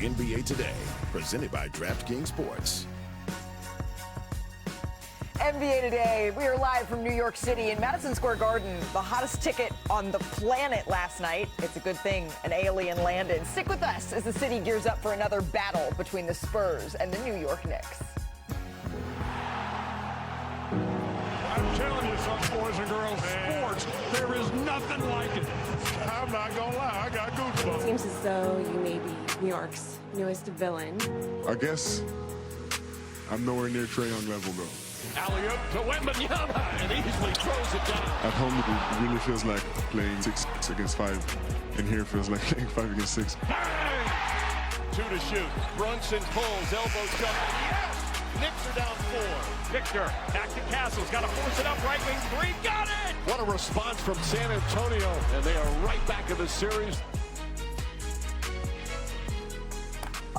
NBA Today, presented by DraftKings Sports. NBA Today, we are live from New York City in Madison Square Garden, the hottest ticket on the planet last night. It's a good thing an alien landed. Stick with us as the city gears up for another battle between the Spurs and the New York Knicks. I'm telling you something, boys and girls, sports, there is nothing like it. I'm not going to lie, I got goosebumps. It seems as though you may be New York's newest villain. I guess I'm nowhere near Trae Young level, though. Alley-oop to Wemby, and easily throws it down. At home, it really feels like playing 6 against 5. And here it feels like playing 5 against 6. Bang! 2 to shoot. Brunson pulls, elbow jump. Yes! Knicks are down 4. Victor, back to Castle's got to force it up, right wing 3, got it! What a response from San Antonio, and they are right back in the series.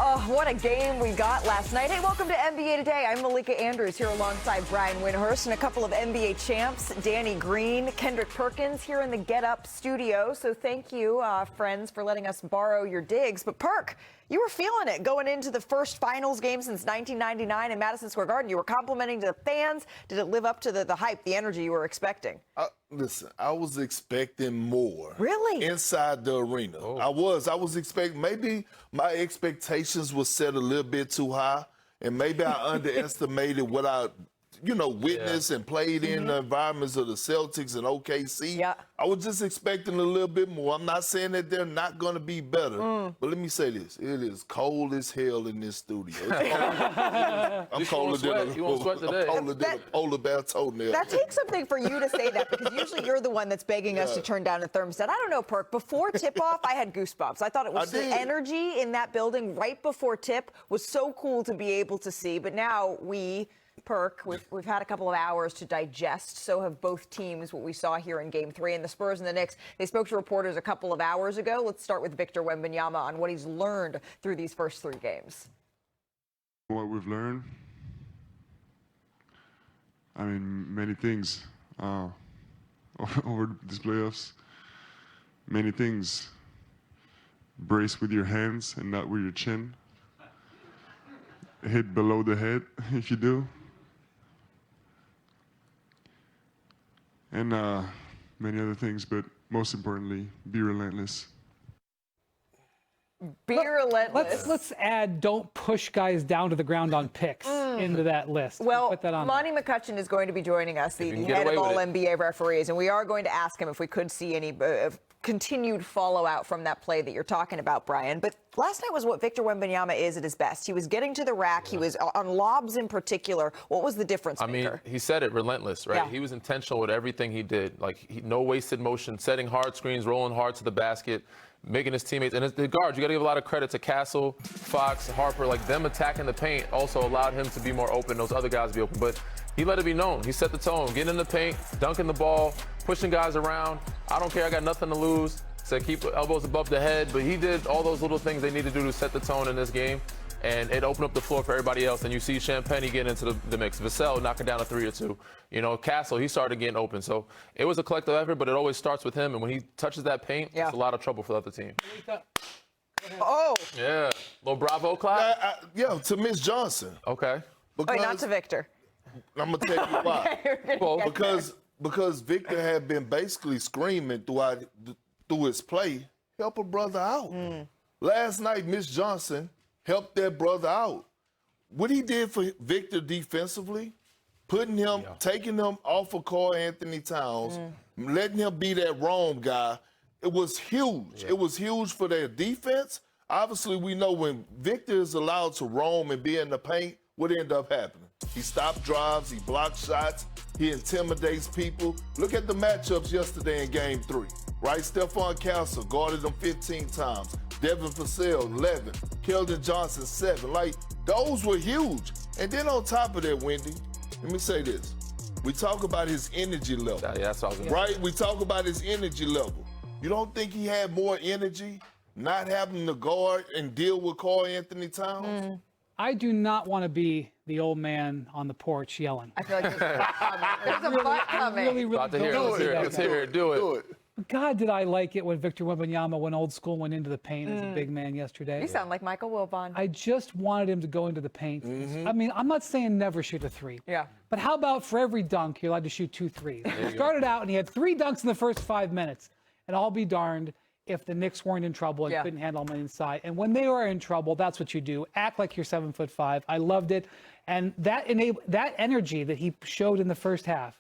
Oh, what a game we got last night. Hey, welcome to NBA Today. I'm Malika Andrews here alongside Brian Windhorst and a couple of NBA champs, Danny Green, Kendrick Perkins here in the Get Up studio. So thank you, friends, for letting us borrow your digs. But Perk, you were feeling it going into the first finals game since 1999 in Madison Square Garden. You were complimenting the fans. Did it live up to the hype, the energy you were expecting? Listen, I was expecting more. Really? Inside the arena. Oh. I was expecting, maybe my expectations were set a little bit too high, and maybe I underestimated what I, witnessed and played in the environments of the Celtics and OKC. Yeah. I was just expecting a little bit more. I'm not saying that they're not going to be better, but let me say this. It is cold as hell in this studio. I'm colder than a polar bear toenail. That takes something for you to say that, because usually you're the one that's begging us to turn down the thermostat. I don't know, Perk. Before tip-off, I had goosebumps. I thought it was the energy in that building right before tip was so cool to be able to see. But now Perk, we've had a couple of hours to digest. So have both teams, what we saw here in Game 3. And the Spurs and the Knicks, they spoke to reporters a couple of hours ago. Let's start with Victor Wembanyama on what he's learned through these first 3 games. What we've learned, I mean, many things over these playoffs. Many things. Brace with your hands and not with your chin. Hit below the head if you do. And many other things, but most importantly, be relentless. Be relentless. Let's add don't push guys down to the ground on picks into that list. Well, put that on Monty McCutcheon is going to be joining us, the head of all NBA referees, and we are going to ask him if we could see any continued fallout from that play that you're talking about, Brian. But last night was what Victor Wembanyama is at his best. He was getting to the rack. He was on lobs in particular. What was the difference maker? I mean, he said it, relentless, right? Yeah. He was intentional with everything he did. Like, no wasted motion, setting hard screens, rolling hard to the basket, making his teammates. And the guards, you got to give a lot of credit to Castle, Fox, Harper. Like, them attacking the paint also allowed him to be more open, those other guys to be open. But he let it be known. He set the tone, getting in the paint, dunking the ball, pushing guys around. I don't care. I got nothing to lose. Said keep elbows above the head. But he did all those little things they need to do to set the tone in this game. And it opened up the floor for everybody else. And you see Champagne getting into the mix. Vassell knocking down a 3 or 2. Castle, he started getting open. So it was a collective effort, but it always starts with him. And when he touches that paint, it's a lot of trouble for the other team. Oh. Yeah. Little bravo clap? To Miss Johnson. Okay. Wait, not to Victor. I'm going to tell you why. Well, because Victor had been basically screaming through his play, help a brother out. Last night, Miss Johnson helped that brother out. What he did for Victor defensively, taking him off of Karl Anthony Towns, letting him be that roam guy, it was huge. It was huge for their defense. Obviously, we know when Victor is allowed to roam and be in the paint, what ended up happening? He stopped drives, he blocked shots, he intimidates people. Look at the matchups yesterday in Game 3, right? Stephon Castle guarded him 15 times. Devin Vassell, 11. Keldon Johnson, 7. Like, those were huge. And then on top of that, Wendy, let me say this. We talk about his energy level. Yeah, that's what I was gonna say. Right? We talk about his energy level. You don't think he had more energy not having to guard and deal with Karl Anthony Towns? I do not want to be the old man on the porch yelling. I feel like there's a butt coming. About to hear it. Let's hear it. Do it. God, did I like it when Victor Wembanyama went old school, went into the paint as a big man yesterday. You sound like Michael Wilbon. I just wanted him to go into the paint. I mean, I'm not saying never shoot a three. Yeah. But how about for every dunk, you're allowed to shoot 2 threes? He started out and he had 3 dunks in the first 5 minutes. And I'll be darned if the Knicks weren't in trouble and couldn't handle them inside. And when they were in trouble, that's what you do. Act like you're 7'5". I loved it. And that energy that he showed in the first half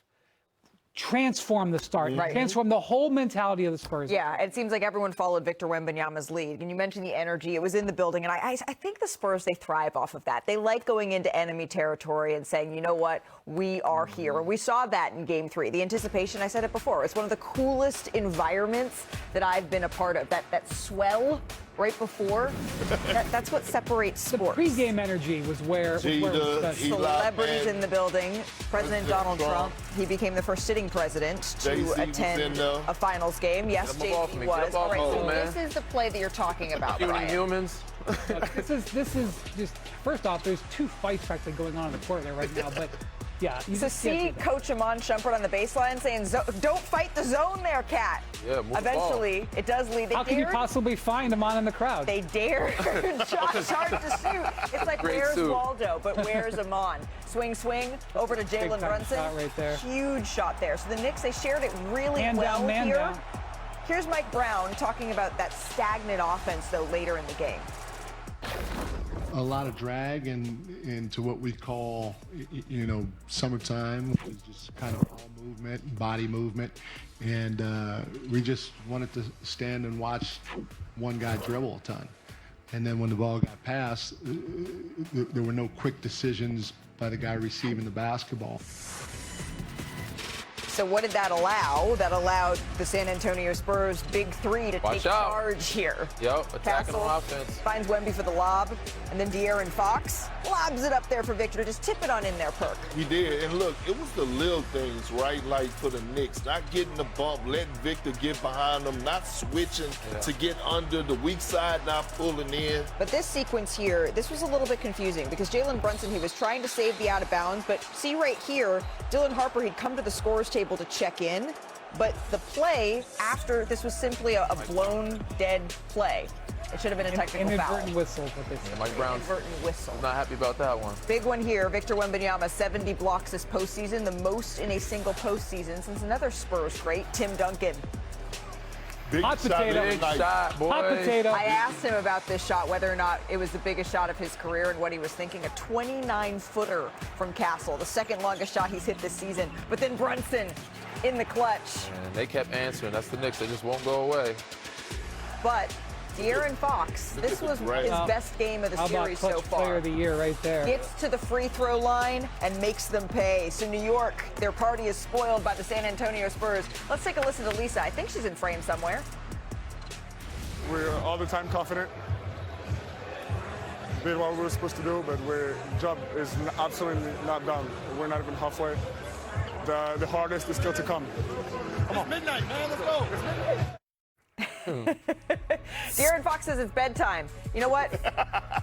transform the start, transform the whole mentality of the Spurs. Yeah, it seems like everyone followed Victor Wembanyama's lead. And you mentioned the energy. It was in the building. And I think the Spurs, they thrive off of that. They like going into enemy territory and saying, you know what, we are here. And we saw that in Game 3. The anticipation, I said it before, it's one of the coolest environments that I've been a part of. That swell right before, that's what separates sports. The pregame energy was where it was special. Celebrities in the building. President Donald Trump, he became the first sitting president to attend a finals game. Yes, Jay-Z was. All right, so this is the play that you're talking about, Brian. Humans. This is just, first off, there's 2 fights practically going on the court there right now, but yeah. So see Coach Amon Shumpert on the baseline saying, don't fight the zone there, Cat. Yeah, move Eventually, it does lead. How can you possibly find Amon in the crowd? They dare. Josh hard to shoot. It's like, where's Waldo, but where's Amon? Swing, over to Jalen Brunson. Shot right there. Huge shot there. So the Knicks, they shared it really well here. Down. Here's Mike Brown talking about that stagnant offense, though, later in the game. A lot of drag into what we call, summertime, which is just kind of all movement, body movement. And we just wanted to stand and watch one guy dribble a ton. And then when the ball got passed, there were no quick decisions by the guy receiving the basketball. So what did that allow? That allowed the San Antonio Spurs big 3 to take charge here. Yep, attacking on offense. Finds Wemby for the lob, and then De'Aaron Fox lobs it up there for Victor. Just tip it on in there, Perk. He did, and look, it was the little things, right? Like for the Knicks, not getting the bump, letting Victor get behind them, not switching to get under the weak side, not pulling in. But this sequence here, this was a little bit confusing because Jalen Brunson, he was trying to save the out of bounds, but see right here, Dylan Harper, he'd come to the scorer's table to check in, but the play after this was simply a blown dead play. It should have been a technical foul. Inadvertent whistle, what they said. Mike Brown. Inadvertent whistle. Not happy about that one. Big one here. Victor Wembanyama, 70 blocks this postseason, the most in a single postseason since another Spurs great, Tim Duncan. Big Hot potato. Big shot, boy. Hot potato. I asked him about this shot, whether or not it was the biggest shot of his career and what he was thinking. A 29-footer from Castle, the second longest shot he's hit this season. But then Brunson in the clutch. And they kept answering. That's the Knicks. They just won't go away. But De'Aaron Fox, this was his best game of the series so far. Player of the year right there. Gets to the free throw line and makes them pay. So New York, their party is spoiled by the San Antonio Spurs. Let's take a listen to Lisa. I think she's in frame somewhere. We're all the time confident. Did what we were supposed to do, but our job is absolutely not done. We're not even halfway. The hardest is still to come. Come on. It's midnight, man. Let's go. It's midnight. De'Aaron Fox says it's bedtime. You know what?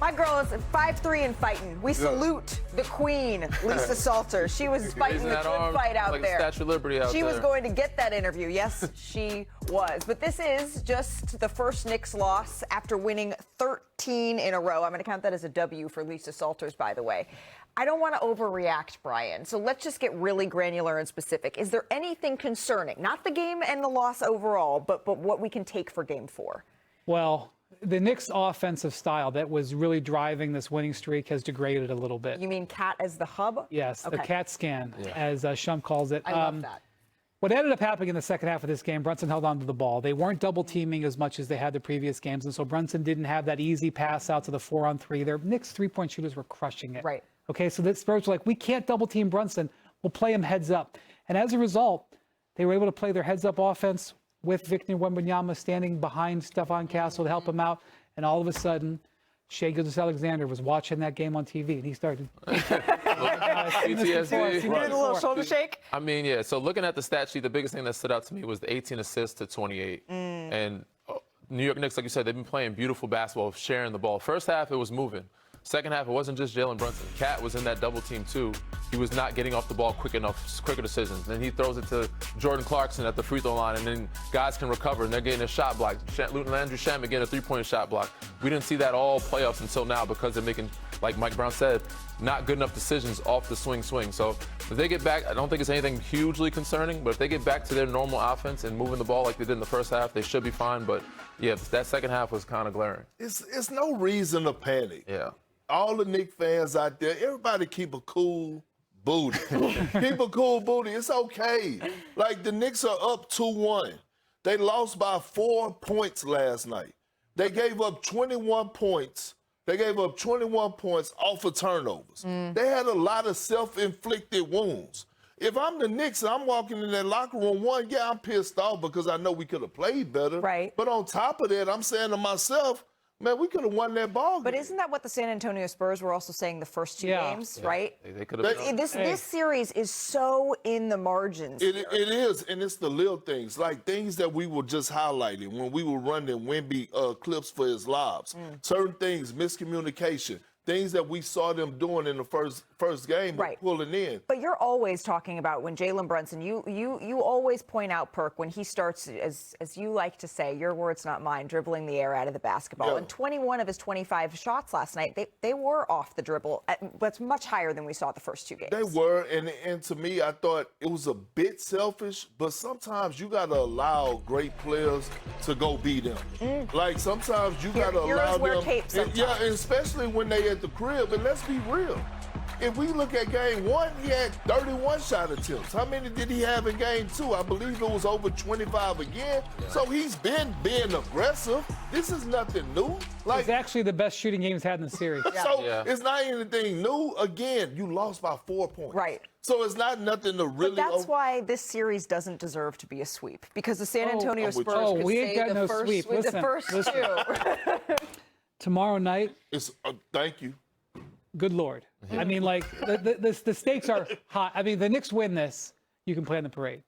My girl is 5'3" and fighting. We salute the queen, Lisa Salter. She was fighting the good fight out there. Statue of Liberty out she there. was going to get that interview. Yes, she was. But this is just the first Knicks loss after winning 13 in a row. I'm going to count that as a W for Lisa Salters, by the way. I don't want to overreact, Brian. So let's just get really granular and specific. Is there anything concerning? Not the game and the loss overall, but what we can take for Game 4? Well, the Knicks' offensive style that was really driving this winning streak has degraded a little bit. You mean Cat as the hub? Yes, okay. The Cat scan, as Shump calls it. I love that. What ended up happening in the second half of this game, Brunson held on to the ball. They weren't double teaming as much as they had the previous games, and so Brunson didn't have that easy pass out to the 4-on-3. Their Knicks three-point shooters were crushing it. Right. Okay, so the Spurs were like, we can't double team Brunson. We'll play him heads up. And as a result, they were able to play their heads up offense with Victor Wembanyama standing behind Stephon Castle to help him out. And all of a sudden, Shai Gilgeous-Alexander was watching that game on TV, and he started. PTSD. You did a little shoulder shake? I mean, yeah. So looking at the stat sheet, the biggest thing that stood out to me was the 18 assists to 28. And New York Knicks, like you said, they've been playing beautiful basketball, sharing the ball. First half, it was moving. Second half, it wasn't just Jalen Brunson. Cat was in that double team too. He was not getting off the ball quicker decisions. Then he throws it to Jordan Clarkson at the free throw line, and then guys can recover, and they're getting a shot block. Landry Shamet getting a three-point shot block. We didn't see that all playoffs until now because they're making, like Mike Brown said, not good enough decisions off the swing. So if they get back, I don't think it's anything hugely concerning, but if they get back to their normal offense and moving the ball like they did in the first half, they should be fine. But yeah, that second half was kind of glaring. It's no reason to panic. Yeah. All the Knicks fans out there, everybody keep a cool booty. Keep a cool booty. It's okay. Like, the Knicks are up 2-1. They lost by 4 points last night. They gave up 21 points. They gave up 21 points off of turnovers. They had a lot of self-inflicted wounds. If I'm the Knicks and I'm walking in that locker room, I'm pissed off because I know we could have played better. Right. But on top of that, I'm saying to myself, man, we could have won that ball game. But isn't that what the San Antonio Spurs were also saying the first two games, right? They could have. This series is so in the margins. It is, and it's the little things, like things that we were just highlighting when we were running Wemby clips for his lobs. Certain things, miscommunication, things that we saw them doing in the first game, pulling in. But you're always talking about when Jalen Brunson, you always point out, Perk, when he starts, as you like to say, your words not mine, dribbling the air out of the basketball. Yeah. And 21 of his 25 shots last night, they were off the dribble. That's much higher than we saw the first two games. They were, and to me, I thought it was a bit selfish, but sometimes you got to allow great players to go beat them. Like, sometimes you got to allow them. And especially when they at the crib, and let's be real. If we look at game one, he had 31 shot attempts. How many did he have in game two? I believe it was over 25 again. So he's been being aggressive. This is nothing new. Like, it's actually the best shooting game he's had in the series. It's not anything new. Again, you lost by 4 points. Right. So it's not nothing to really. But that's why this series doesn't deserve to be a sweep, because the San Antonio Spurs could we ain't say got the no first sweep. with Listen, the first two. Tomorrow night. It's thank you. Good Lord. I mean, like, the stakes are high. I mean, the Knicks win this, you can play in the parade.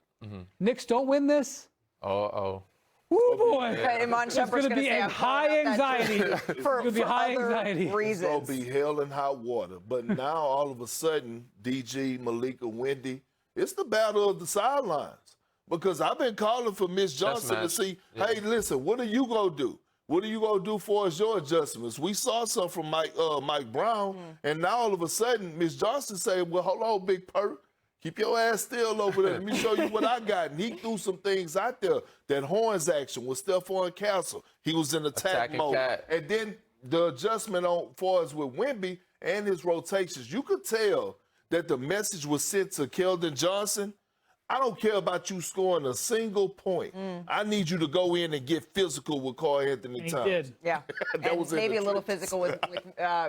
Knicks don't win this. Oh boy. It's going to be a high anxiety. For high anxiety. It's going to be hell and hot water. But now, all of a sudden, DG, Malika, Wendy, it's the battle of the sidelines. Because I've been calling for Miss Johnson to see, hey, listen, what are you going to do? What are you going to do for us, your adjustments? We saw some from Mike Brown, and now all of a sudden, Miss Johnson said, well, hold on, Big Perk. Keep your ass still over there. Let me show you what I got. And he threw some things out there. That horns action with Stephon Castle. He was in attack mode. And then the adjustment on for us with Wemby and his rotations, you could tell that the message was sent to Keldon Johnson. I don't care about you scoring a single point. I need you to go in and get physical with Carl Anthony Towns. He did. Yeah. That and was maybe a little physical with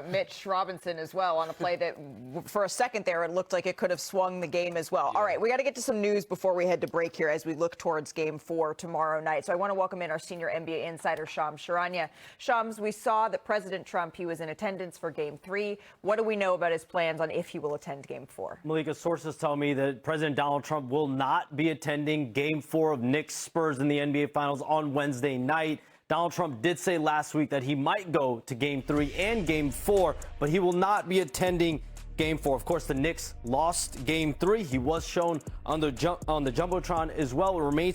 Mitch Robinson as well on a play that, for a second there, it looked like it could have swung the game as well. All right, we got to get to some news before we head to break here as we look towards Game 4 tomorrow night. So I want to welcome in our senior NBA insider, Shams Charania. Shams, we saw that President Trump, he was in attendance for Game 3. What do we know about his plans on if he will attend Game 4? Malika, sources tell me that President Donald Trump will not be attending Game 4 of Knicks Spurs in the NBA Finals on Wednesday night. Donald Trump did say last week that he might go to Game 3 and Game 4, but he will not be attending Game 4. Of course, the Knicks lost Game 3. He was shown on the Jumbotron as well. It remains